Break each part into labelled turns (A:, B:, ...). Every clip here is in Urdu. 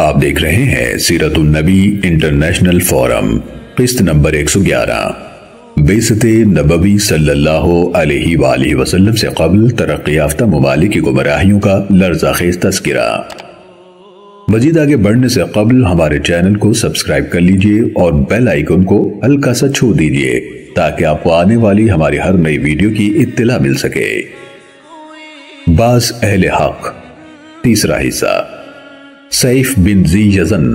A: آپ دیکھ رہے ہیں سیرت النبی انٹرنیشنل فورم قسط نمبر 111 بعثت نبوی صلی اللہ علیہ وآلہ وسلم سے قبل ترقی یافتہ ممالک کی گمراہیوں کا لرزہ خیز تذکرہ۔ مزید آگے بڑھنے سے قبل ہمارے چینل کو سبسکرائب کر لیجئے اور بیل آئیکن کو ہلکا سا چھو دیجئے تاکہ آپ کو آنے والی ہماری ہر نئی ویڈیو کی اطلاع مل سکے۔ بعض اہل حق، تیسرا حصہ، سیف بن ذی یزن۔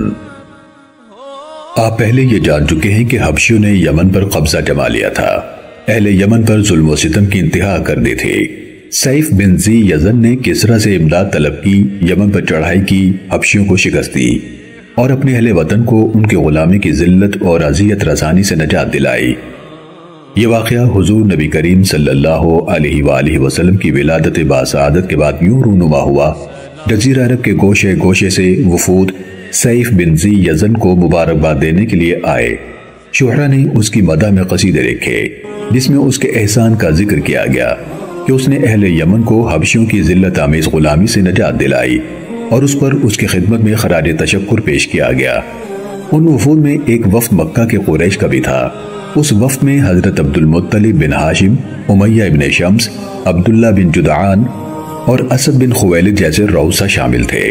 A: آپ پہلے یہ جان چکے ہیں کہ حبشیوں نے یمن پر قبضہ جما لیا تھا، اہل یمن پر ظلم و ستم کی انتہا کر دی تھی۔ سیف بن ذی یزن نے کسرا سے امداد طلب کی، یمن پر چڑھائی کی، حبشیوں کو شکست دی اور اپنے اہل وطن کو ان کے غلامی کی ذلت اور اذیت رسانی سے نجات دلائی۔ یہ واقعہ حضور نبی کریم صلی اللہ علیہ وآلہ وسلم کی ولادت باسعادت کے بعد یوں رونما ہوا۔ جزیرہ عرب کے گوشے گوشے سے وفود سیف بن ذی یزن کو مبارکباد دینے کے لیے آئے۔ شعراء نے اس کی مدح میں قصیدے لکھے جس میں اس کے احسان کا ذکر کیا گیا کہ اس نے اہل یمن کو حبشیوں کی ذلت آمیز غلامی سے نجات دلائی اور اس پر اس کی خدمت میں خراج تشکر پیش کیا گیا۔ ان وفود میں ایک وفد مکہ کے قریش کا بھی تھا۔ اس وفد میں حضرت عبد المطلب بن ہاشم، امیہ بن شمس، عبداللہ بن جدعان اور اسد بن خویلد جیسے رؤسا شامل تھے۔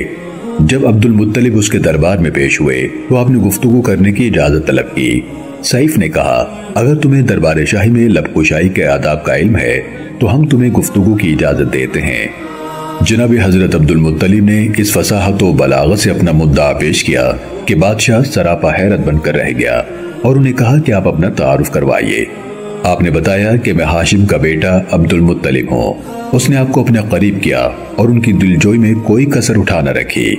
A: جب عبد المطلب اس کے دربار میں پیش ہوئے تو آپ نے گفتگو کرنے کی اجازت طلب کی۔ سیف نے کہا، اگر تمہیں دربار شاہی میں لب کشائی کے آداب کا علم ہے تو ہم تمہیں گفتگو کی اجازت دیتے ہیں۔ جناب حضرت عبد المطلب نے اس فصاحت و بلاغت سے اپنا مدعا پیش کیا کہ بادشاہ سراپا حیرت بن کر رہ گیا اور انہیں کہا کہ آپ اپنا تعارف کروائیے۔ آپ نے بتایا کہ میں ہاشم کا بیٹا عبد المطلب ہوں۔ اس نے آپ کو اپنے قریب کیا اور ان کی دلجوئی میں کوئی کسر اٹھا نہ رکھی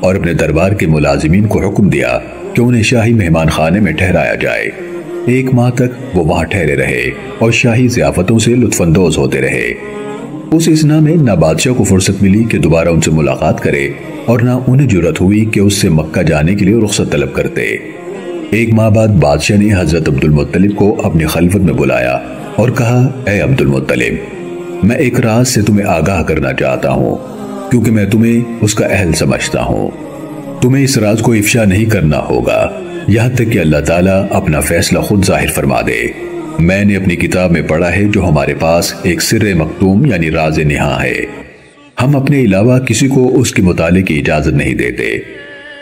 A: اور اپنے دربار کے ملازمین کو حکم دیا کہ انہیں شاہی مہمان خانے میں ٹھہرایا جائے۔ 1 ماہ تک وہ وہاں ٹھہرے رہے اور شاہی ضیافتوں سے لطف اندوز ہوتے رہے۔ اس اثنا میں نہ بادشاہ کو فرصت ملی کہ دوبارہ ان سے ملاقات کرے اور نہ انہیں جرأت ہوئی کہ اس سے مکہ جانے کے لیے رخصت طلب کرتے۔ 1 ماہ بعد بادشاہ نے حضرت عبد المطلب کو اپنی خلوت میں بلایا اور کہا، اے عبد المطلب، میں ایک راز سے تمہیں آگاہ کرنا چاہتا ہوں کیونکہ میں تمہیں اس کا اہل سمجھتا ہوں۔ تمہیں اس راز کو افشا نہیں کرنا ہوگا یہاں تک کہ اللہ تعالیٰ اپنا فیصلہ خود ظاہر فرما دے۔ میں نے اپنی کتاب میں پڑھا ہے جو ہمارے پاس ایک سر مکتوم یعنی راز نہاں ہے۔ ہم اپنے علاوہ کسی کو اس کے مطالعے کی اجازت نہیں دیتے۔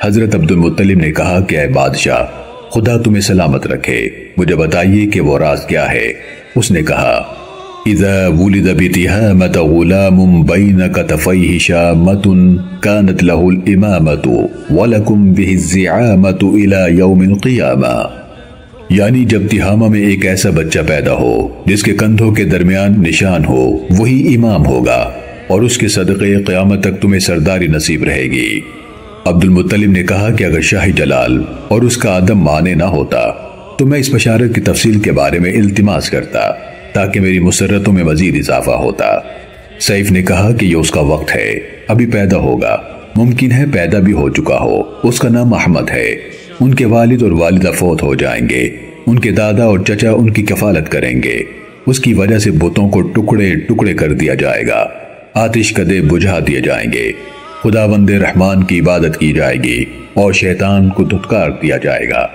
A: حضرت عبد المطلب نے کہا کہ اے بادشاہ، خدا تمہیں سلامت رکھے، مجھے بتائیے کہ وہ راز کیا ہے۔ اس نے کہا، اذا ولد بتہامۃ غلام بین کتفیہ شامۃ کانت لہ الامامۃ ولکم بہ الزعامۃ الی یوم القیامہ، یعنی جب تہامہ میں ایک ایسا بچہ پیدا ہو جس کے کندھوں کے درمیان نشان ہو، وہی امام ہوگا اور اس کے صدقے قیامت تک تمہیں سرداری نصیب رہے گی۔ عبد المطلب نے کہا کہ اگر شاہی جلال اور اس کا عدم معنی نہ ہوتا تو میں اس بشارت کی تفصیل کے بارے میں التماس کرتا تاکہ میری مسرتوں میں مزید اضافہ ہوتا۔ سیف نے کہا کہ یہ اس کا وقت ہے، ابھی پیدا ہوگا، ممکن ہے پیدا بھی ہو چکا ہو۔ اس کا نام احمد ہے۔ ان کے والد اور والدہ فوت ہو جائیں گے، ان کے دادا اور چچا ان کی کفالت کریں گے۔ اس کی وجہ سے بتوں کو ٹکڑے ٹکڑے کر دیا جائے گا، آتش کدے بجھا دیے جائیں گے، خداوند رحمان کی عبادت کی جائے گی اور شیطان کو دھتکار دیا جائے گا۔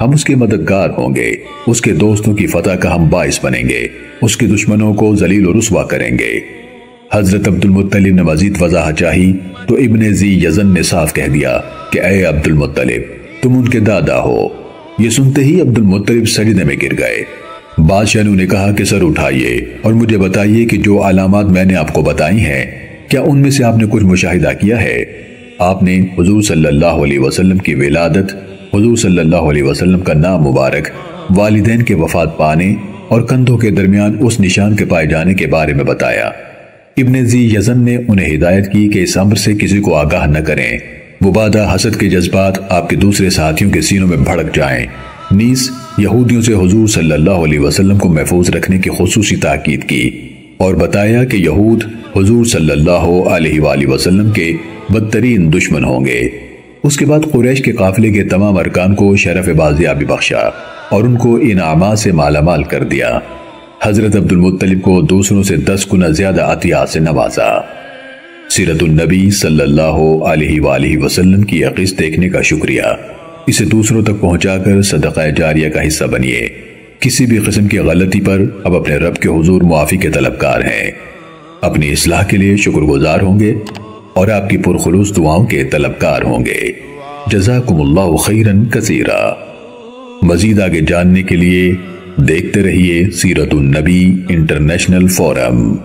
A: ہم اس کے مددگار ہوں گے، اس کے دوستوں کی فتح کا ہم باعث بنیں گے، اس کے دشمنوں کو ذلیل و رسوا کریں گے۔ حضرت عبد المطلب نے مزید وضاحت چاہی تو ابن ذی یزن نے صاف کہہ دیا کہ اے عبد المطلب، تم ان کے دادا ہو۔ یہ سنتے ہی عبد المطلب سجدے میں گر گئے۔ بادشاہ نے انہیں کہا کہ سر اٹھائیے اور مجھے بتائیے کہ جو علامات میں نے آپ کو بتائی ہیں کیا ان میں سے آپ نے کچھ مشاہدہ کیا ہے؟ آپ نے حضور صلی اللہ علیہ وسلم کی ولادت، حضور صلی اللہ علیہ وسلم کا نام مبارک، والدین کے وفات پانے اور کندھوں کے درمیان اس نشان کے پائے جانے کے بارے میں بتایا۔ ابن ذی یزن نے انہیں ہدایت کی کہ اس امر سے کسی کو آگاہ نہ کریں، مبادہ حسد کے جذبات آپ کے دوسرے ساتھیوں کے سینوں میں بھڑک جائیں۔ نیز یہودیوں سے حضور صلی اللہ علیہ وسلم کو محفوظ رکھنے کی خصوصی تاکید کی اور بتایا کہ یہود حضور صلی اللہ علیہ وآلہ وسلم کے بدترین دشمن ہوں گے۔ اس کے بعد قریش کے قافلے کے تمام ارکان کو شرف بازیابی بخشا اور ان کو انعامات سے مالا مال کر دیا۔ حضرت عبد المطلب کو دوسروں سے 10 گنا زیادہ عطیات سے نوازا۔ سیرت النبی صلی اللہ علیہ وآلہ وسلم کی یہ قسط دیکھنے کا شکریہ، اسے دوسروں تک پہنچا کر صدقہ جاریہ کا حصہ بنیے۔ کسی بھی قسم کی غلطی پر اب اپنے رب کے حضور معافی کے طلبکار ہیں، اپنی اصلاح کے لیے شکر گزار ہوں گے اور آپ کی پرخلوص دعاؤں کے طلبکار ہوں گے۔ جزاکم اللہ خیرا کثیرا۔ مزید آگے جاننے کے لیے دیکھتے رہیے سیرت النبی انٹرنیشنل فورم۔